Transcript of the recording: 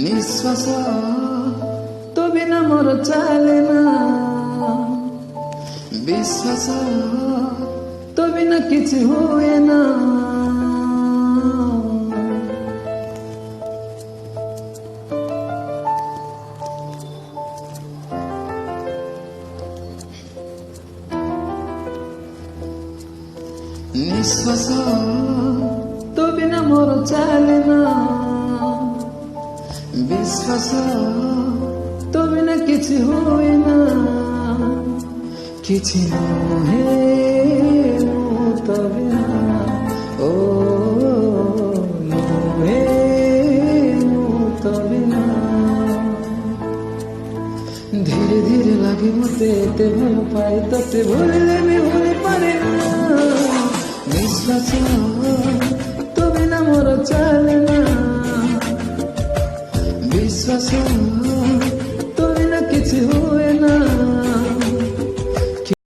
ନିଶ୍ୱାସ ତୋ ବିନା ମୋର ଚାଲେ ନା, ବିଶ୍ୱାସ ତୋ ବିନା କିଛି ହୁଏ ନା। ନିଶ୍ୱାସ ତୋ ବିନା ମୋର ଚାଲେ ନା, ବିଶ୍ୱାସ ତୋ ବିନା କିଛି ହୁଏ ନା। କିଛି ନୁହେଁ ମୁଁ ତୋ ବିନା, ଓ ନୁହେଁ ମୁଁ ତୋ ବିନା। ଧୀରେ ଧୀରେ ଲାଗେ ମତେ ଏତେ ଭଲ ପାଏ ତତେ ଭୁଲିଲେ ବି ଭୁଲି ପାରେ ନା। ନିଶ୍ୱାସ ତୋ ବିନା ମୋର ଚାଲେ ନା, ବିଶ୍ୱାସ